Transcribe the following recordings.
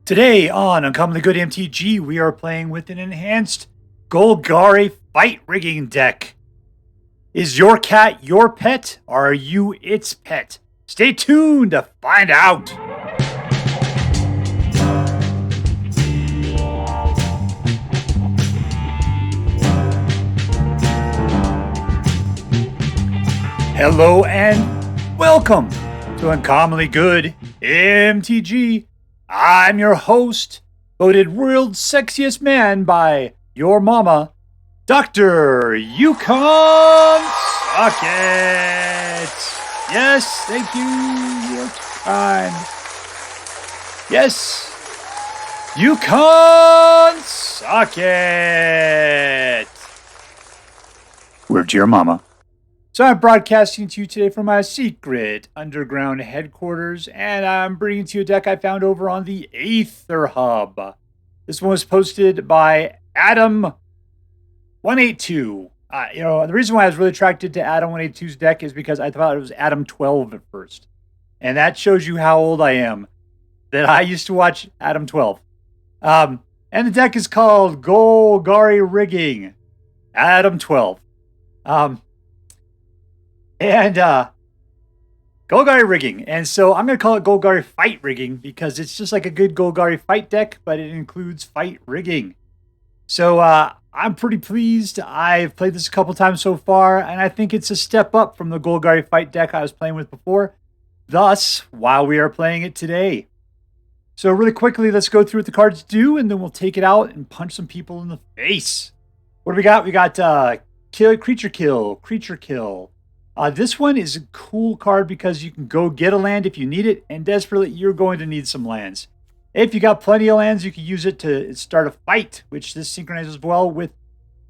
Today on Uncommonly Good MTG, we are playing with an enhanced Golgari fight rigging deck. Is your cat your pet, or are you its pet? Stay tuned to find out. Hello and welcome to Uncommonly Good MTG. I'm your host, voted world's sexiest man by your mama, Dr. Yukon Socket. Yes, thank you. You're kind. Yes, Yukon Socket. Word to your mama. So I'm broadcasting to you today from my secret underground headquarters, and I'm bringing to you a deck I found over on the Aether Hub. This one was posted by Adam182. The reason why I was really attracted to Adam182's deck is because I thought it was Adam12 at first. And that shows you how old I am, that I used to watch Adam12. And the deck is called Golgari Rigging, Adam12. Golgari Rigging. And so I'm going to call it Golgari Fight Rigging because it's just like a good Golgari fight deck, but it includes fight rigging. So I'm pretty pleased. I've played this a couple times so far, and I think it's a step up from the Golgari fight deck I was playing with before. Thus, while we are playing it today. So really quickly, let's go through what the cards do, and then we'll take it out and punch some people in the face. What do we got? We got Creature Kill. This one is a cool card because you can go get a land if you need it, and desperately you're going to need some lands. If you got plenty of lands, you can use it to start a fight, which this synchronizes well with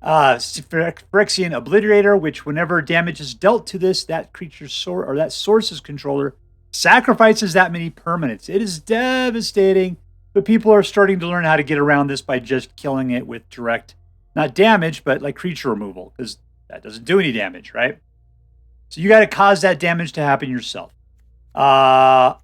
Phyrexian Obliterator, which whenever damage is dealt to this, that creature's source's controller sacrifices that many permanents. It is devastating, but people are starting to learn how to get around this by just killing it with direct, not damage, but like creature removal, because that doesn't do any damage, right? So you got to cause that damage to happen yourself.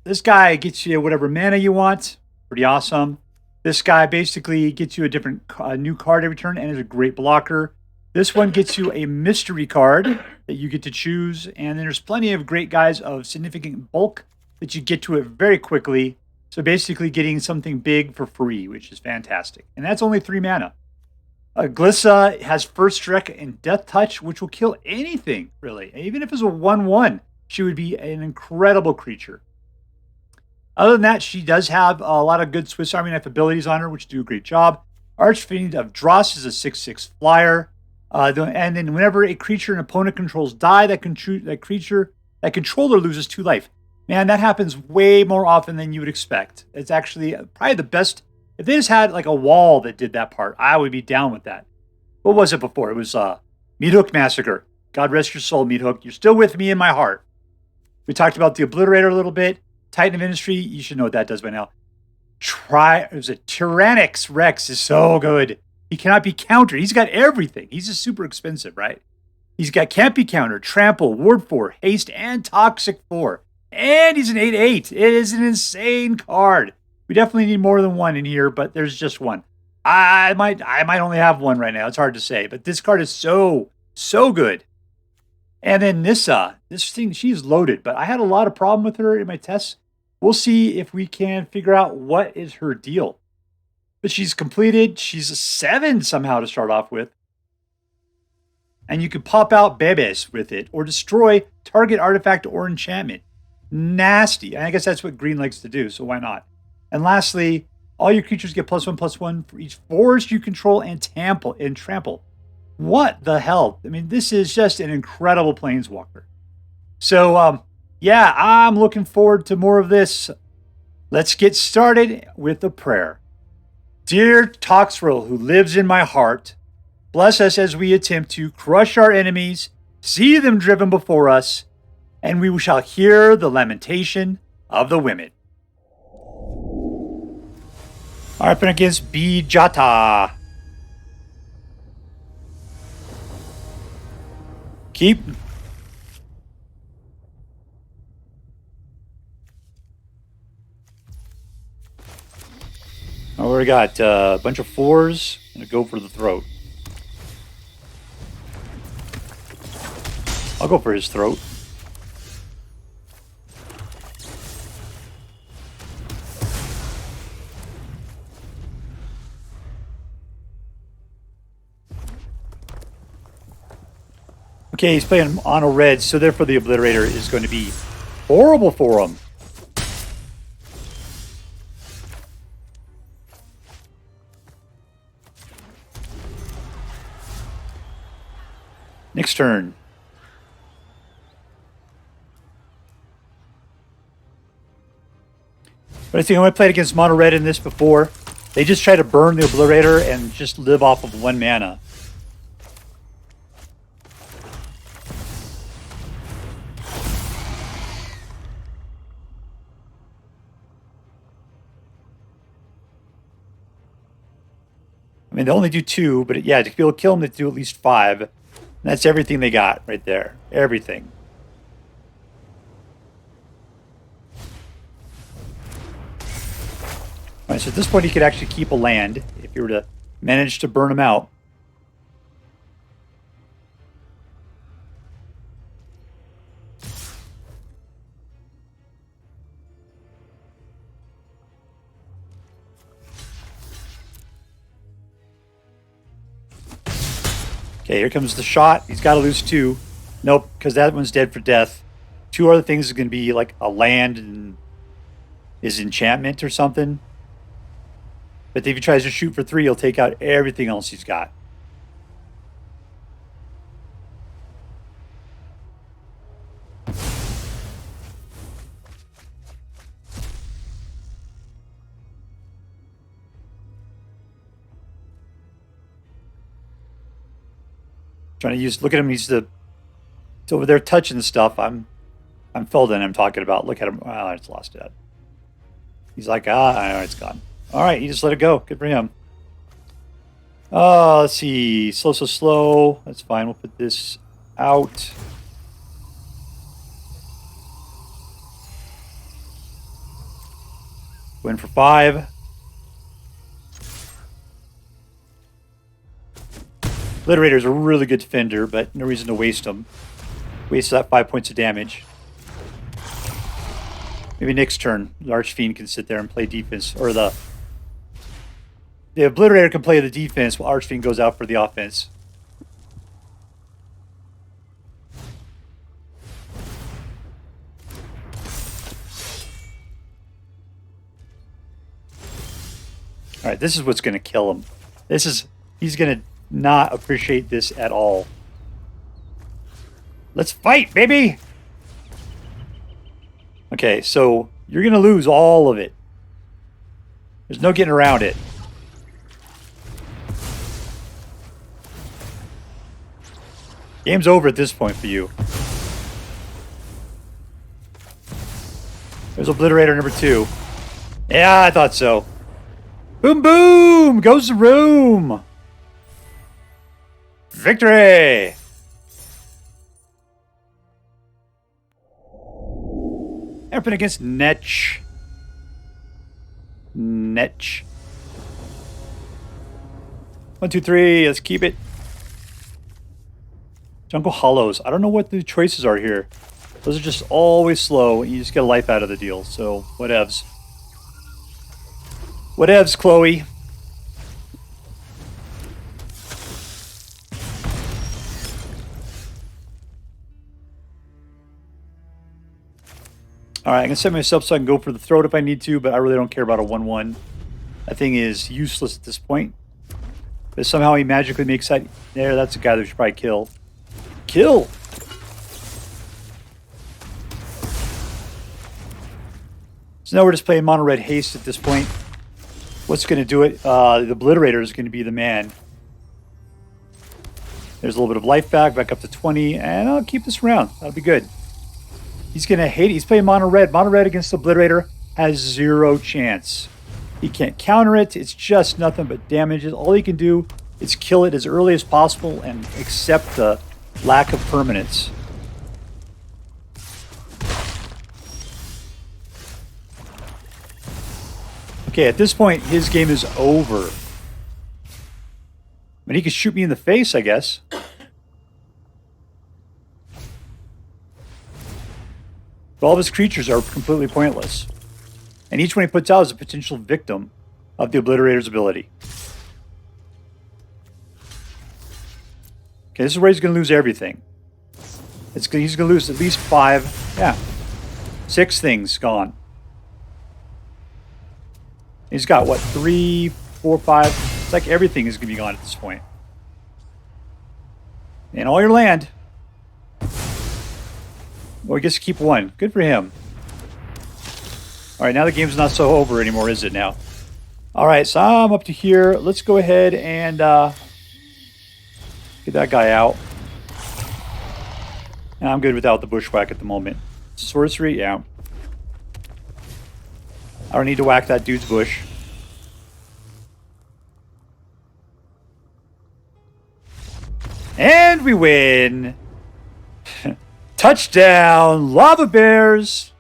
This guy gets you whatever mana you want. Pretty awesome. This guy basically gets you a different new card every turn and is a great blocker. This one gets you a mystery card that you get to choose. And then there's plenty of great guys of significant bulk that you get to it very quickly. So basically getting something big for free, which is fantastic. And that's only 3 mana. Glissa has First Strike and Death Touch, which will kill anything, really. Even if it's a 1/1, she would be an incredible creature. Other than that, she does have a lot of good Swiss Army knife abilities on her, which do a great job. Archfiend of Dross is a 6/6 flyer. And then whenever a creature an opponent controls die, that controller loses 2 life. Man, that happens way more often than you would expect. It's actually probably the best. If they just had like a wall that did that part, I would be down with that. What was it before? It was Meat Hook Massacre. God rest your soul, Meat Hook. You're still with me in my heart. We talked about the Obliterator a little bit. Titan of Industry, you should know what that does by now. Tyrranax Rex is so good. He cannot be countered. He's got everything. He's just super expensive, right? Can't be countered, Trample, Ward 4, Haste, and Toxic 4. And he's an 8/8. It is an insane card. We definitely need more than one in here, but there's just one. I might only have one right now. It's hard to say, but this card is so good. And then Nissa, this thing, she's loaded, but I had a lot of problem with her in my tests. We'll see if we can figure out what is her deal. But she's completed. She's a 7 somehow to start off with. And you can pop out Bebes with it or destroy target artifact or enchantment. Nasty. And I guess that's what green likes to do, so why not? And lastly, all your creatures get +1/+1 for each forest you control and trample. What the hell? I mean, this is just an incredible planeswalker. So, I'm looking forward to more of this. Let's get started with a prayer. Dear Toxrill, who lives in my heart, bless us as we attempt to crush our enemies, see them driven before us, and we shall hear the lamentation of the women. Up against b.jatta. Keep Oh, we got a bunch of 4s and a go for the throat. I'll go for his throat. Okay, he's playing mono red, so therefore the Obliterator is going to be horrible for him. Next turn. But I think when I played against mono red in this before, they just try to burn the Obliterator and just live off of 1 mana. I mean, they only do 2, but yeah, to be able to kill them, they do at least 5. And that's everything they got right there. Everything. All right, so at this point, he could actually keep a land if you were to manage to burn him out. Okay, here comes the shot. He's got to lose 2. Nope, because that one's dead for death. 2 other things is going to be like a land and his enchantment or something. But if he tries to shoot for 3, he'll take out everything else he's got. Trying to use, look at him, he's over there touching stuff. I'm Felden I'm talking about. Look at him. Oh, it's lost it. He's like, I know it's gone. All right, he just let it go. Good for him. Let's see. Slow. That's fine. We'll put this out. Win for 5. Obliterator's a really good defender, but no reason to waste him. Waste that 5 points of damage. Maybe next turn, the Archfiend can sit there and play defense, or the Obliterator can play the defense while Archfiend goes out for the offense. All right, this is what's going to kill him. He's going to not appreciate this at all. Let's fight, baby! Okay, so you're going to lose all of it. There's no getting around it. Game's over at this point for you. There's Obliterator number 2. Yeah, I thought so. Boom, boom! Goes the room! Victory! Up against Netch. Netch. 1, 2, 3. Let's keep it. Jungle Hollows. I don't know what the choices are here. Those are just always slow, and you just get a life out of the deal. So, whatevs. Whatevs, Chloe. Alright, I can set myself so I can go for the throat if I need to, but I really don't care about a 1-1. That thing is useless at this point. But somehow he magically makes that... There, that's a guy that we should probably kill. Kill! So now we're just playing mono red haste at this point. What's going to do it? The Obliterator is going to be the man. There's a little bit of life back up to 20, and I'll keep this around. That'll be good. He's going to hate it. He's playing mono red. Mono red against the Obliterator has 0 chance. He can't counter it. It's just nothing but damages. All he can do is kill it as early as possible and accept the lack of permanence. Okay, at this point, his game is over. I mean, he could shoot me in the face, I guess. But all of his creatures are completely pointless. And each one he puts out is a potential victim of the Obliterator's ability. Okay, this is where he's going to lose everything. He's going to lose at least 6 things gone. He's got, what, 3, 4, 5? It's like everything is going to be gone at this point. And all your land. Well, he gets to keep 1. Good for him. Alright, now the game's not so over anymore, is it now? Alright, so I'm up to here. Let's go ahead and get that guy out. And I'm good without the Bushwhack at the moment. Sorcery? Yeah. I don't need to whack that dude's bush. And we win! Touchdown, Lava Bears!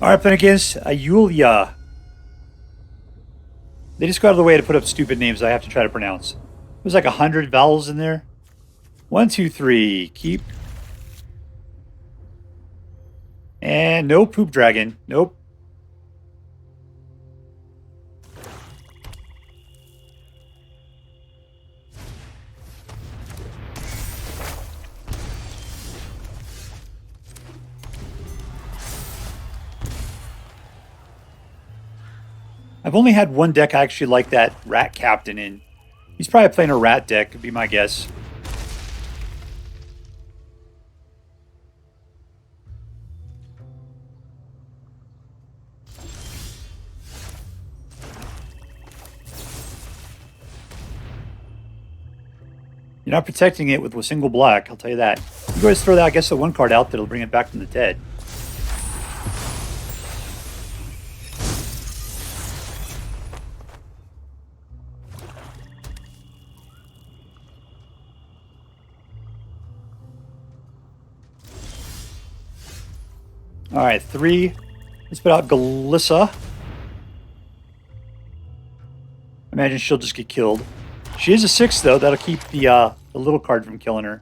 Alright, playing against Auliya. They just go out of the way to put up stupid names I have to try to pronounce. There's like 100 vowels in there. 1, 2, 3. Keep. And no Poop Dragon. Nope. I've only had one deck I actually like that Rat Captain in. He's probably playing a Rat deck, would be my guess. You're not protecting it with a single black, I'll tell you that. You guys throw that, I guess, the 1 card out that'll bring it back from the dead. Alright, 3. Let's put out Glissa. Imagine she'll just get killed. She is a 6, though. That'll keep the little card from killing her.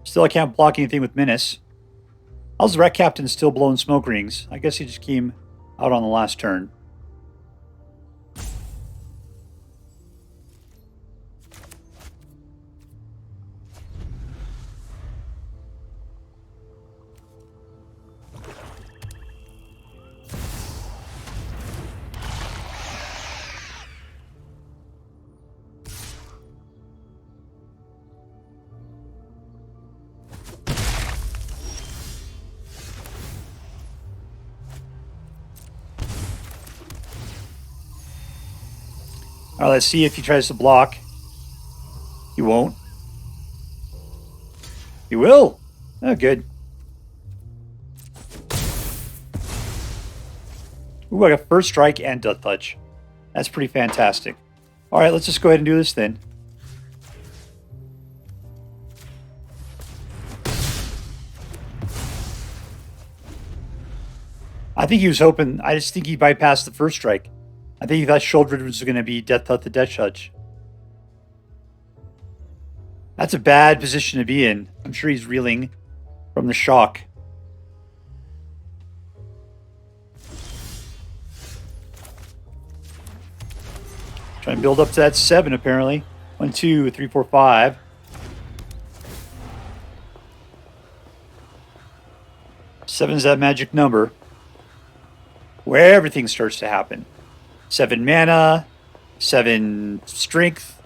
Still, I can't block anything with Menace. How's the Rat Captain still blowing smoke rings? I guess he just came out on the last turn. Alright, let's see if he tries to block. He won't. He will. Oh, good. Ooh, I got first strike and death touch. That's pretty fantastic. Alright, let's just go ahead and do this then. I think he was hoping, I just think he bypassed the first strike. I think he thought Shoulder was going to be Death Touch the Death Touch. That's a bad position to be in. I'm sure he's reeling from the shock. Trying to build up to that 7, apparently. 1, 2, 3, 4, 5. Seven is that magic number where everything starts to happen. 7 mana, 7 strength.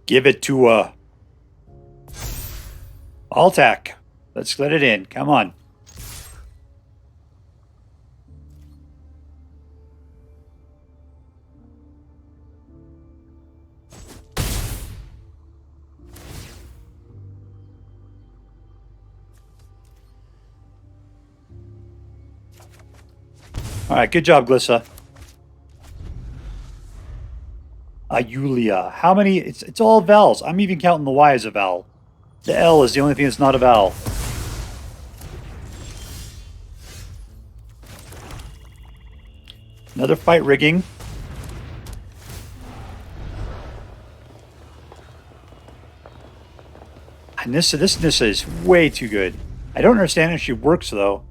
Give it to Altac. Let's let it in. Come on. Alright, good job, Glissa. Auliya. How many? It's all vowels. I'm even counting the Y as a vowel. The L is the only thing that's not a vowel. Another fight rigging. Nissa, this Nissa is way too good. I don't understand how she works, though.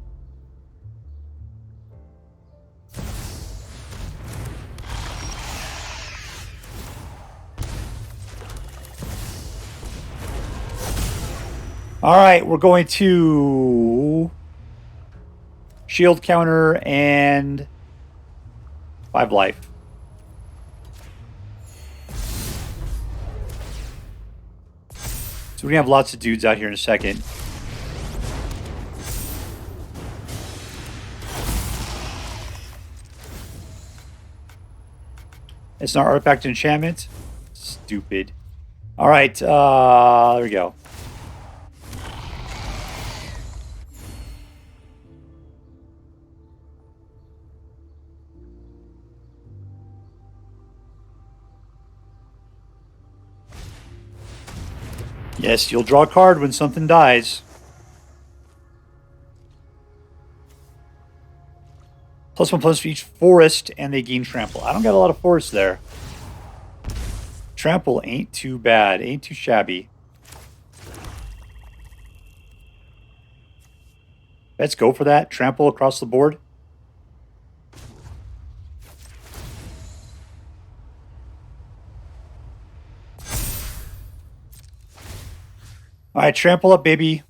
Alright, we're going to shield counter and 5 life. So we're going to have lots of dudes out here in a second. It's not artifact enchantment. Stupid. Alright, there we go. Yes, you'll draw a card when something dies. +1/+1 for each forest, and they gain trample. I don't got a lot of forests there. Trample ain't too bad. Ain't too shabby. Let's go for that. Trample across the board. Alright, trample up, baby.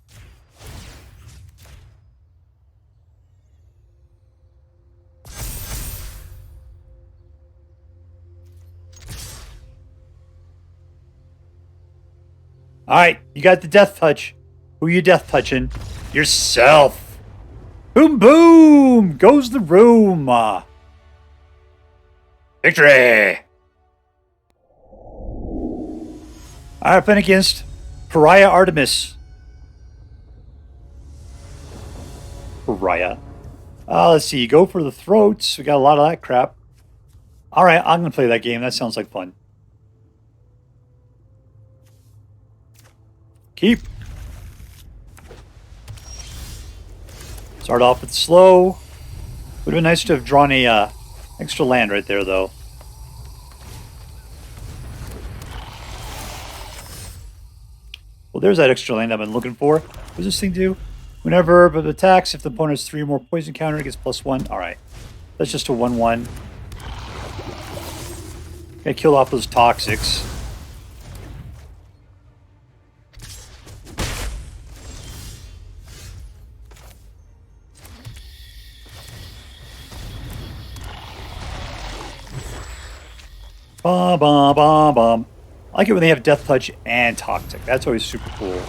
Alright, you got the death touch. Who you death touching? Yourself. Boom, boom! Goes the room. Victory! Alright, playing against PariahArtemis. Pariah. Let's see. Go for the throats. We got a lot of that crap. Alright, I'm going to play that game. That sounds like fun. Keep. Start off with slow. Would have been nice to have drawn a extra land right there, though. Well, there's that extra land I've been looking for. What does this thing do? Whenever it attacks, if the opponent has 3 or more poison counter, it gets +1. Alright. That's just a 1/1. Gotta kill off those toxics. Bom, bom, bom, bom. I like it when they have Death Touch and Toxic. That's always super cool.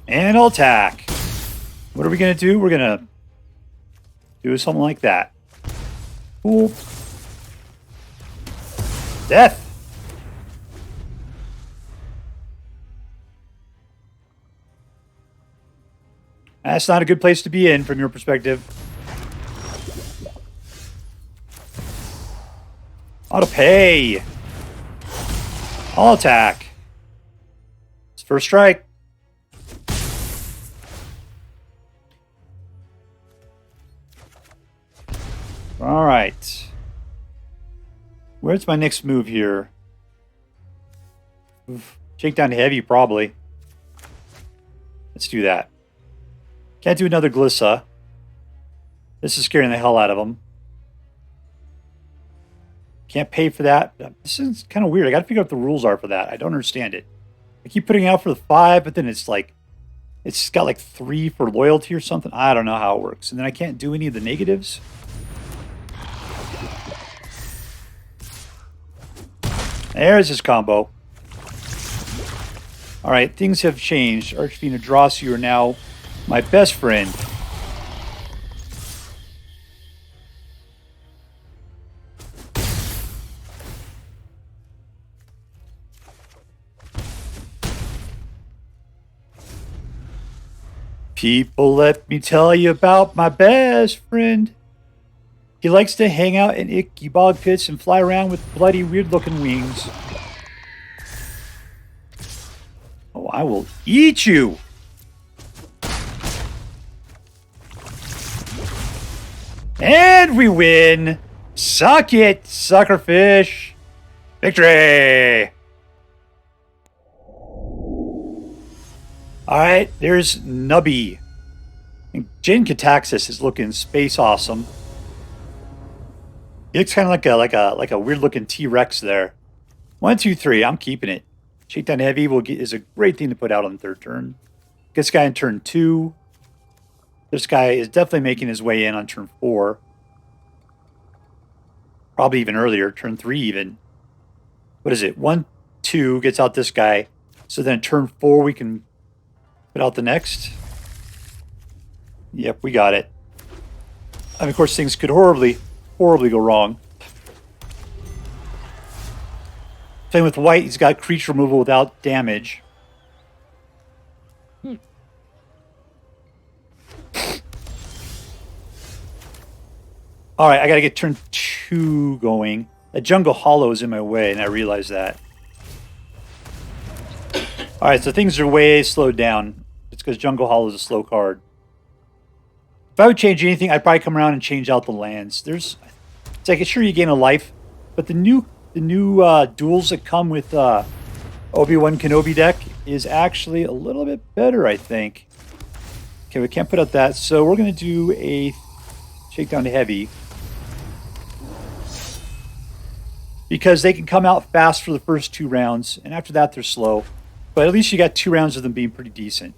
And I'll attack. What are we going to do? We're going to do something like that. Cool. Death. That's not a good place to be in from your perspective. Auto pay. I'll attack. It's first strike. All right. Where's my next move here? Oof. Shakedown Heavy, probably. Let's do that. Can't do another Glissa. This is scaring the hell out of them. Can't pay for that. This is kind of weird. I got to figure out what the rules are for that. I don't understand it. I keep putting it out for the 5, but then it's like, it's got like 3 for loyalty or something. I don't know how it works. And then I can't do any of the negatives. There's his combo. Alright, things have changed. Archfiend and Dross, you are now my best friend. People, let me tell you about my best friend. He likes to hang out in icky bog pits and fly around with bloody, weird-looking wings. Oh, I will eat you! And we win! Suck it, suckerfish! Victory! Alright, there's Nubby. And Jin Cataxis is looking space awesome. He looks kind of like a weird looking T-Rex there. 1, 2, 3. I'm keeping it. Shakedown Heavy is a great thing to put out on the third turn. This guy in turn 2. This guy is definitely making his way in on turn 4. Probably even earlier, turn 3 even. What is it? 1, 2 gets out this guy. So then turn 4 we can put out the next. Yep, we got it. And of course things could horribly go wrong. Same with white, he's got creature removal without damage. Alright, I gotta get turn 2 going. That Jungle Hollow is in my way, and I realize that. Alright, so things are way slowed down. It's because Jungle Hollow is a slow card. If I would change anything, I'd probably come around and change out the lands. It's like, sure, you gain a life, but the new duels that come with Obi-Wan Kenobi deck is actually a little bit better, I think. Okay, we can't put out that, so we're going to do a Shakedown Heavy. Because they can come out fast for the first 2 rounds, and after that they're slow. But at least you got 2 rounds of them being pretty decent.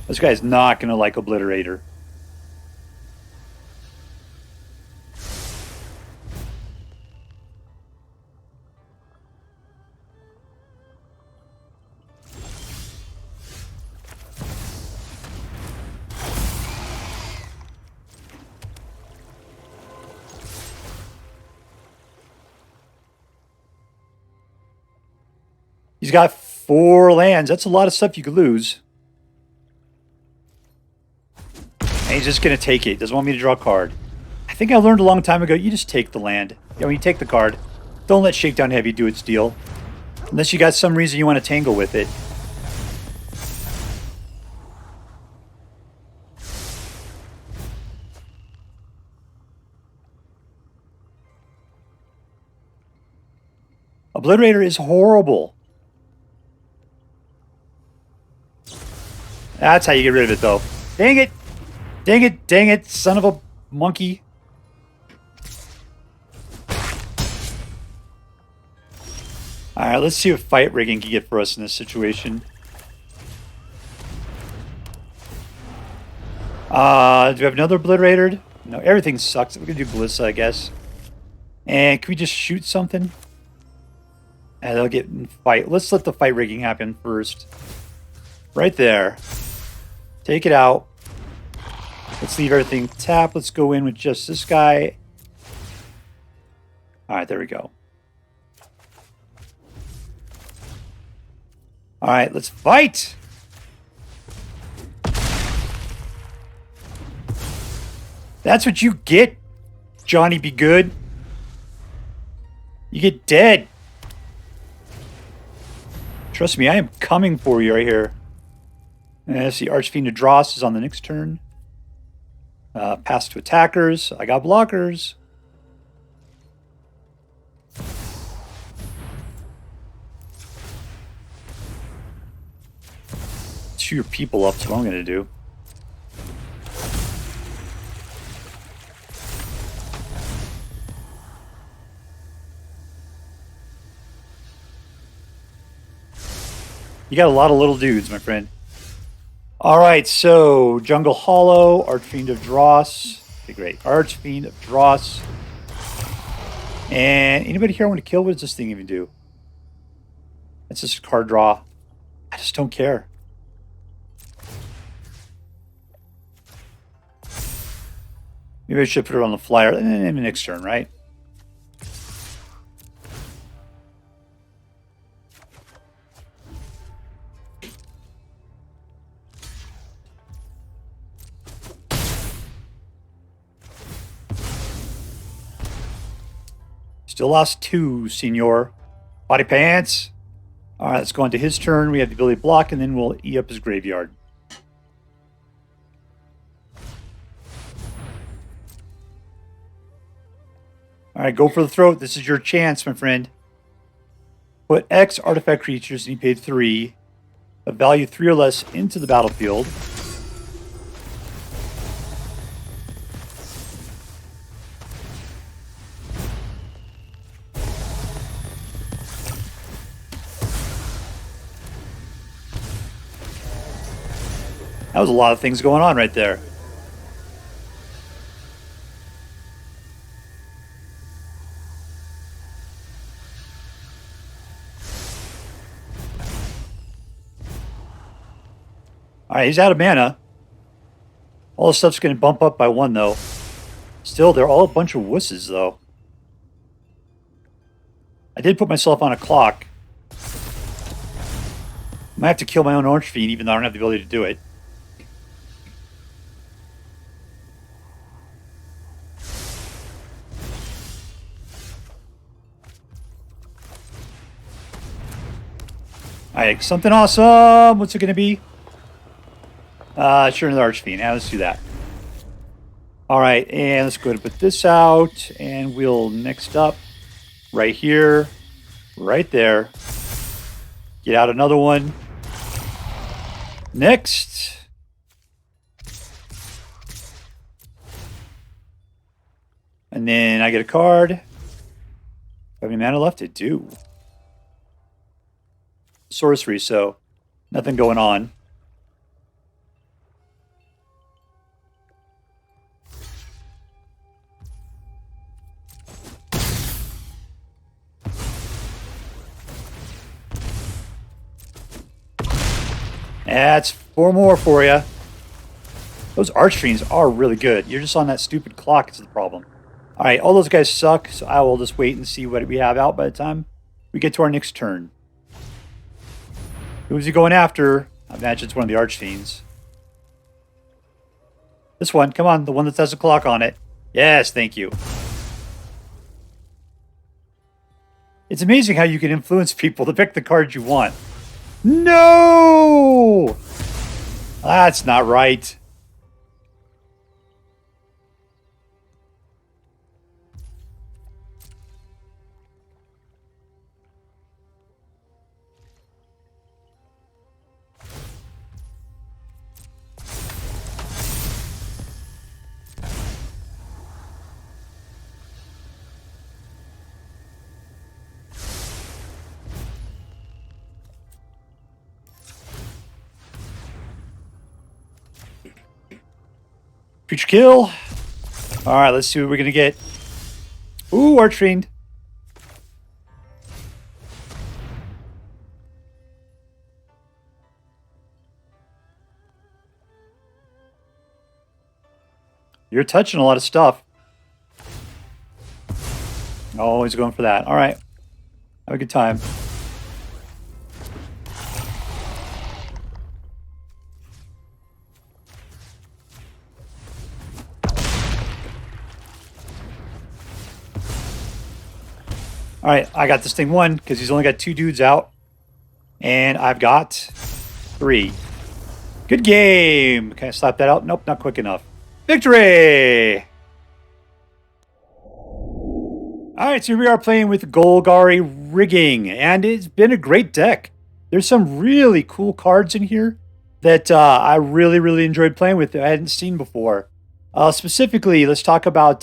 This guy's not going to like Obliterator. He's got 4 lands. That's a lot of stuff you could lose. And he's just going to take it. Doesn't want me to draw a card. I think I learned a long time ago, you just take the land. Yeah, when you take the card, don't let Shakedown Heavy do its deal. Unless you got some reason you want to tangle with it. Obliterator is horrible. That's how you get rid of it, though. Dang it! Dang it, dang it, son of a monkey. Alright, let's see what fight rigging can get for us in this situation. Do we have another Obliterator? No, everything sucks. We're going to do Glissa, I guess. And can we just shoot something? And they'll get in fight. Let's let the fight rigging happen first. Right there. Take it out. Let's leave everything tapped. Let's go in with just this guy. Alright, there we go. Alright, let's fight! That's what you get, Johnny Be Good. You get dead. Trust me, I am coming for you right here. And see, Archfiend of Dross is on the next turn. Pass to attackers. I got blockers. Chew your people up, that's what I'm going to do. You got a lot of little dudes, my friend. Alright, so Jungle Hollow, Archfiend of Dross. Okay, great. Archfiend of Dross. And anybody here want to kill? What does this thing even do? That's just a card draw. I just don't care. Maybe I should put it on the flyer in the next turn, right? Still lost 2, senor. Body pants. All right, let's go on to his turn. We have the ability to block, and then we'll E up his graveyard. All right, go for the throat. This is your chance, my friend. Put X artifact creatures, and he paid 3, of value 3 or less, into the battlefield. That was a lot of things going on right there. All right, he's out of mana. All the stuff's going to bump up by 1, though. Still, they're all a bunch of wusses, though. I did put myself on a clock. Might have to kill my own Archfiend, even though I don't have the ability to do it. Alright, something awesome! What's it going to be? Sure, another Archfiend. Yeah, let's do that. Alright, and let's go ahead and put this out. And we'll next up, right here, right there. Get out another one. Next. And then I get a card. Have any mana left? I do. Sorcery, so nothing going on. That's 4 more for you. Those Archfiends are really good. You're just on that stupid clock is the problem. All right, all those guys suck, so I will just wait and see what we have out by the time we get to our next turn. Who's he going after? I imagine it's one of the Archfiends. This one, come on, the one that has a clock on it. Yes, thank you. It's amazing how you can influence people to pick the cards you want. No! That's not right. Creature kill. All right, let's see what we're going to get. Ooh, Archfiend. You're touching a lot of stuff. Oh, he's going for that. All right. Have a good time. All right, I got this thing 1 because he's only got 2 dudes out. And I've got 3. Good game. Can I slap that out? Nope, not quick enough. Victory! All right, so here we are playing with Golgari Rigging. And it's been a great deck. There's some really cool cards in here that I really, really enjoyed playing with that I hadn't seen before. Specifically, let's talk about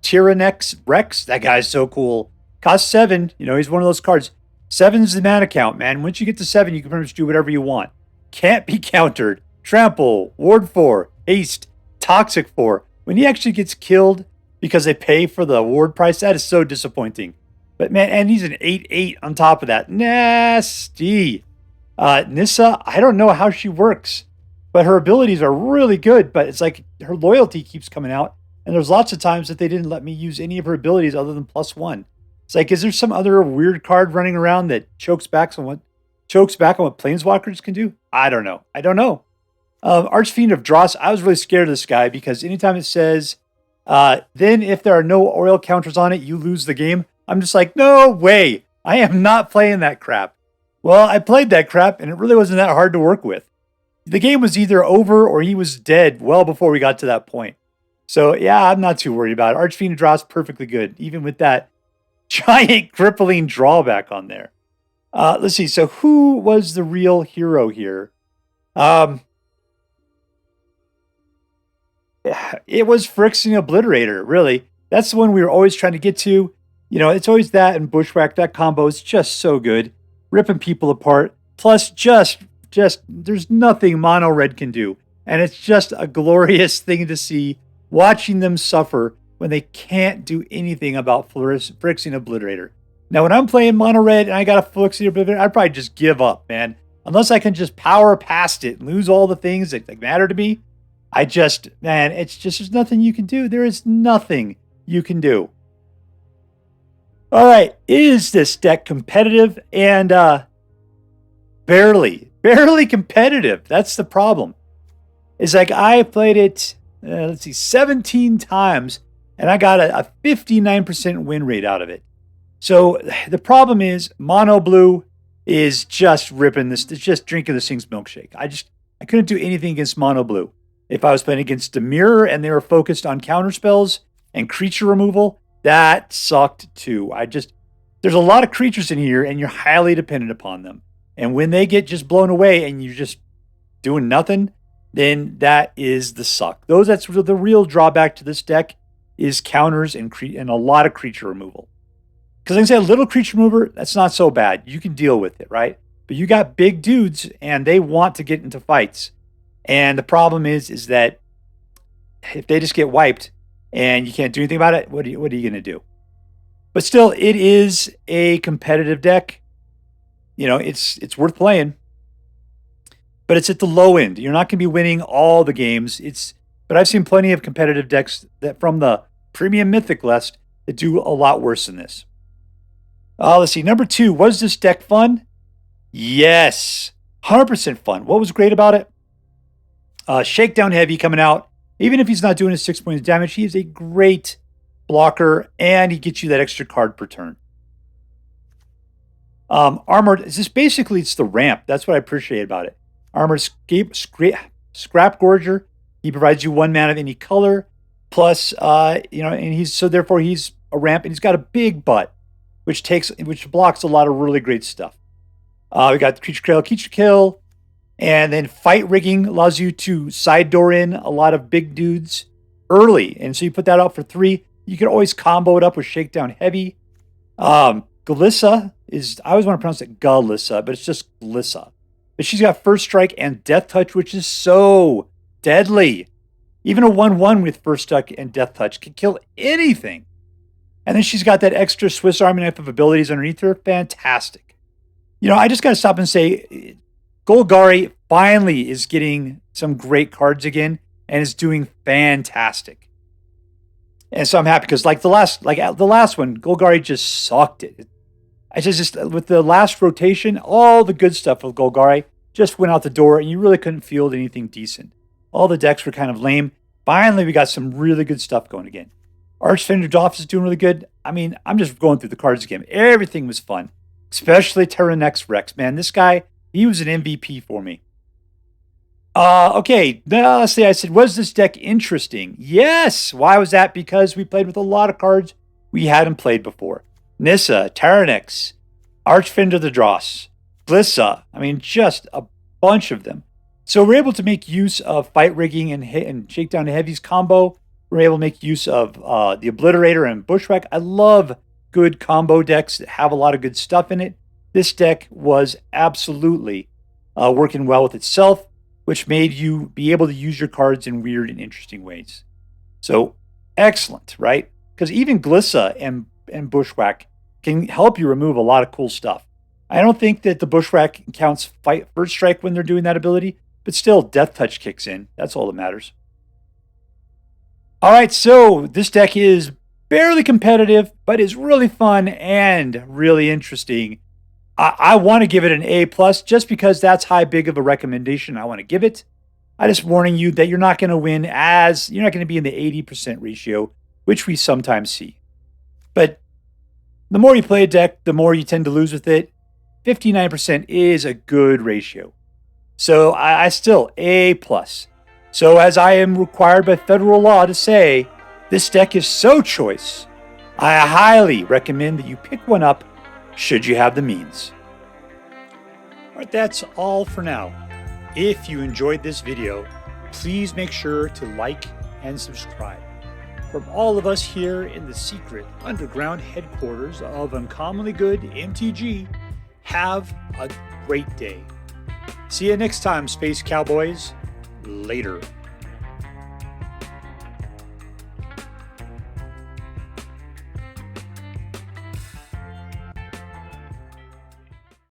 Tyrranax Rex. That guy's so cool. Cost 7. You know, he's one of those cards. 7's the mana count, man. Once you get to 7, you can pretty much do whatever you want. Can't be countered. Trample, Ward 4, Haste, Toxic 4. When he actually gets killed because they pay for the ward price, that is so disappointing. But man, and he's an 8/8 on top of that. Nasty. Nissa, I don't know how she works, but her abilities are really good. But it's like her loyalty keeps coming out. And there's lots of times that they didn't let me use any of her abilities other than +1. It's like, is there some other weird card running around that chokes back on what Planeswalkers can do? I don't know. Archfiend of Dross, I was really scared of this guy because anytime it says Then if there are no oil counters on it, you lose the game. I'm just like, no way. I am not playing that crap. Well, I played that crap, and it really wasn't that hard to work with. The game was either over or he was dead well before we got to that point. So, yeah, I'm not too worried about it. Archfiend and Dross, perfectly good, even with that giant crippling drawback on there. Let's see. So, who was the real hero here? It was Phyrexian Obliterator, really. That's the one we were always trying to get to. You know, it's always that and Bushwhack. That combo is just so good. Ripping people apart. Plus, just there's nothing mono red can do. And it's just a glorious thing to see, watching them suffer when they can't do anything about Phyrexian Obliterator. Now, when I'm playing mono red and I got a Phyrexian Obliterator, I'd probably just give up, man. Unless I can just power past it and lose all the things that matter to me. Man, it's just, there's nothing you can do. There is nothing you can do. All right, is this deck competitive? And barely competitive. That's the problem. It's like I played it, 17 times, and I got a 59% win rate out of it. So the problem is mono blue is just ripping this. It's just drinking the thing's milkshake. I couldn't do anything against mono blue. If I was playing against a Mire and they were focused on counter spells and creature removal, that sucked too. There's a lot of creatures in here and you're highly dependent upon them. And when they get just blown away and you're just doing nothing, then that is the suck. That's the real drawback to this deck is counters and a lot of creature removal. Because like I said, a little creature remover, that's not so bad. You can deal with it, right? But you got big dudes and they want to get into fights. And the problem is that if they just get wiped and you can't do anything about it, what are you going to do? But still, it is a competitive deck. You know, it's worth playing. But it's at the low end. You're not going to be winning all the games. But I've seen plenty of competitive decks that from the premium mythic list that do a lot worse than this. Let's see. Number 2, was this deck fun? Yes. 100% fun. What was great about it? Shakedown Heavy coming out. Even if he's not doing his 6 points of damage, he is a great blocker, and he gets you that extra card per turn. Armored, it's the ramp. That's what I appreciate about it. Armored Scrapgorger. He provides you 1 mana of any color. Plus, and he's a ramp, and he's got a big butt, which blocks a lot of really great stuff. We got Creature Kill. And then Fight Rigging allows you to side door in a lot of big dudes early. And so you put that out for 3. You can always combo it up with Shakedown Heavy. Glissa I always want to pronounce it Glissa, but it's just Glissa. But she's got First Strike and Death Touch, which is so deadly. Even a 1/1 with First Strike and Death Touch can kill anything. And then she's got that extra Swiss Army knife of abilities underneath her. Fantastic. You know, I just got to stop and say, Golgari finally is getting some great cards again and is doing fantastic. And so I'm happy because the last one, Golgari just sucked it. I just with the last rotation, all the good stuff with Golgari just went out the door and you really couldn't field anything decent. All the decks were kind of lame. Finally, we got some really good stuff going again. Archfiend Dross is doing really good. I mean, I'm just going through the cards again. Everything was fun, especially Tyrranax Rex. Man, this guy, he was an MVP for me. Okay, now let's see. I said, was this deck interesting? Yes. Why was that? Because we played with a lot of cards we hadn't played before. Nissa, Tyrranax, Archfiend of the Dross, Glissa. I mean, just a bunch of them. So we're able to make use of Fight Rigging and Shakedown Heavy's combo. We're able to make use of the Obliterator and Bushwhack. I love good combo decks that have a lot of good stuff in it. This deck was absolutely working well with itself, which made you be able to use your cards in weird and interesting ways. So excellent, right? Because even Glissa and Bushwhack can help you remove a lot of cool stuff. I don't think that the Bushwhack counts First Strike when they're doing that ability, but still Death Touch kicks in. That's all that matters. All right, so this deck is barely competitive, but is really fun and really interesting. I want to give it an A+, just because that's how big of a recommendation I want to give it. I just warning you that you're not going to win you're not going to be in the 80% ratio which we sometimes see. But the more you play a deck, the more you tend to lose with it. 59% is a good ratio. So I still A+. So as I am required by federal law to say, this deck is so choice. I highly recommend that you pick one up should you have the means. Alright, that's all for now. If you enjoyed this video, please make sure to like and subscribe. From all of us here in the secret underground headquarters of Uncommonly Good MTG, have a great day. See you next time, Space Cowboys. Later.